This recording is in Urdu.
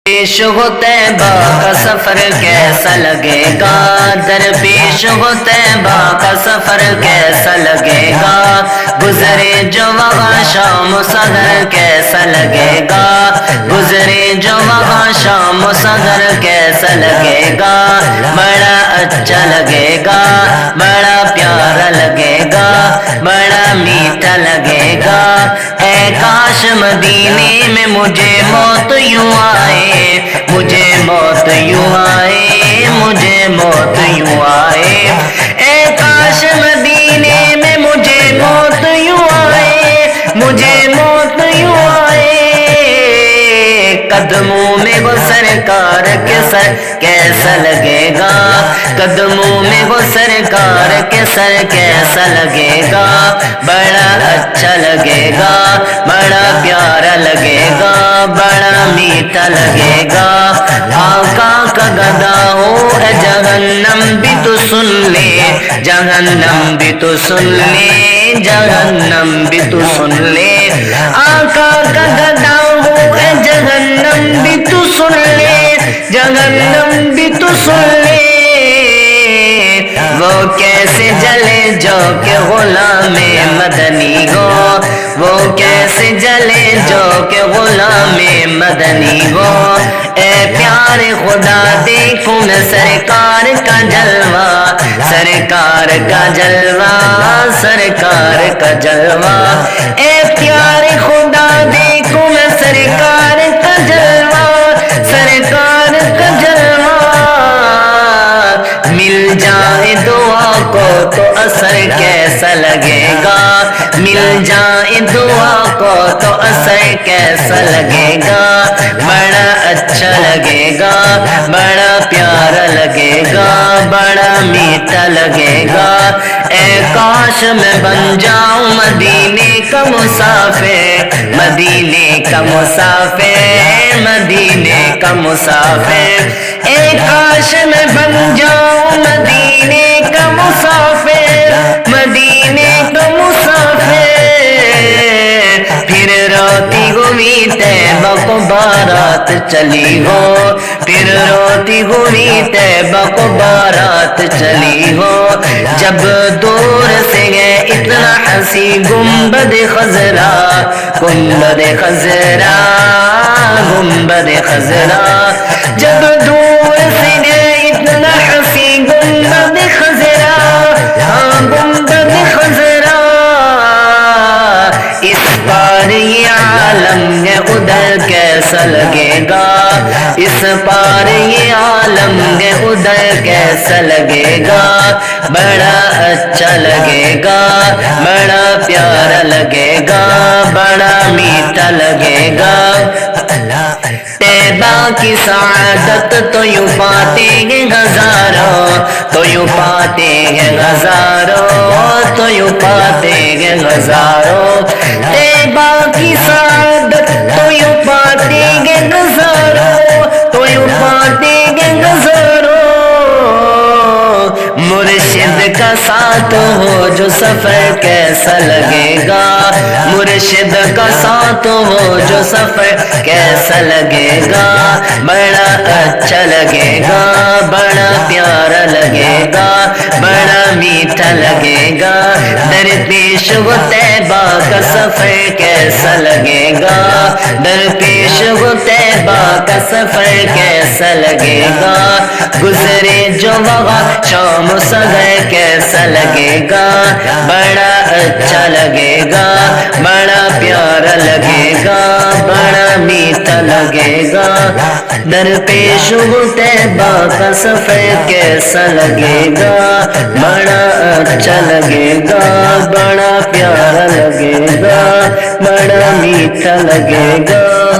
پیش ہو طیبہ کا سفر کیسا لگے گا، درپیش ہو طیبہ کا سفر کیسا لگے گا، گزرے جو وہاں شام و سحر کیسا لگے گا، گزرے جو وہاں شام و سحر کیسا لگے گا، بڑا اچھا لگے گا، بڑا پیارا لگے گا، بڑا میٹھا لگے گا۔ اے کاش مدینے میں مجھے موت یوں آئے، مجھے موت یوں آئے، مجھے موت یوں آئے۔ اے کاش مدینے میں مجھے موت یوں آئے، مجھے موت یوں آئے۔ قدموں میں وہ سرکار کے سر کیسا لگے گا، قدموں میں وہ سرکار کے سر کیسا لگے گا، بڑا اچھا لگے گا، بڑا پیارا لگے گا، بڑا میٹھا لگے گا۔ آقا کا گدا ہو اے جہنم بھی تو سن لے، جہنم بھی تو سن لے، جہنم بھی تو سن لے۔ آقا کا گدا ہو اے جہنم بھی تو سن لے، جہنم بھی تو سن لے۔ وہ کیسے جلے جو کہ غلام مدنی ہو، وہ کیسے جلے جو کہ غلام مدنی ہو۔ اے پیارے خدا دیکھوں میں سرکار کا جلوہ، سرکار کا جلوہ، سرکار کا جلوہ۔ اے پیارے خدا دیکھوں میں سرکار کا جلوہ، سرکار کا جلوہ۔ مل جائے دعا کو تو اثر کیسا لگے گا، مل جائے دعا کو تو اثر کیسا لگے گا، بڑا اچھا لگے گا، بڑا پیارا لگے گا، بڑا میٹھا لگے گا۔ اے کاش میں بن جاؤں مدینے کا مسافر، مدینے کا مسافر، مدینے کا مسافر۔ اے کاش میں بن جاؤں مدینے کا مسافر، مدینے کا مسافر۔ پھر روتی ہوئی طیبہ کو بارات چلی ہو، پھر روتی ہوئی طیبہ کو بارات چلی ہو۔ جب دور سے ہے اتنا حسی گنبد خضرا، گنبد خضرا، گنبد خضرا۔ جب دور سے ہے اتنا حسی گنبد خضرا، ہاں گنبد خضرا۔ اس پار یہ عالم ہے ادھر کیسا لگے گا، اس پار یہ عالم ہے ادھر کیسا لگے گا، بڑا اچھا لگے گا، بڑا پیارا لگے گا، بڑا میٹھا لگے گا۔ طیبہ کی سعادت تو یوں پاتے ہیں ہزاروں، تو یوں پاتے ہیں ہزاروں، تو یوں پاتے ہیں ہزاروں۔ طیبہ کی سعادت تو یوں پاتے ہیں ہزاروں، تو یوں پاتے ہیں ہزاروں۔ مرشد کا ساتھ ہو جو سفر کیسا لگے گا، مرشد کا ساتھ ہو جو سفر کیسا لگے گا، بڑا اچھا لگے گا، بڑا پیارا لگے گا، بڑا میٹھا لگے گا۔ درپیش ہو طیبہ کا سفر کیسا لگے گا، درپیش ہو طیبہ کا سفر کیسا لگے گا، گزرے جو وہاں شام و سحر کیسا لگے گا، بڑا اچھا لگے گا، بڑا پیارا لگے گا، بڑا میٹھا لگے گا۔ درپیش ہو طیبہ کا سفر کیسا لگے گا، بڑا اچھا لگے گا، بڑا پیارا لگے گا، بڑا میٹھا لگے گا۔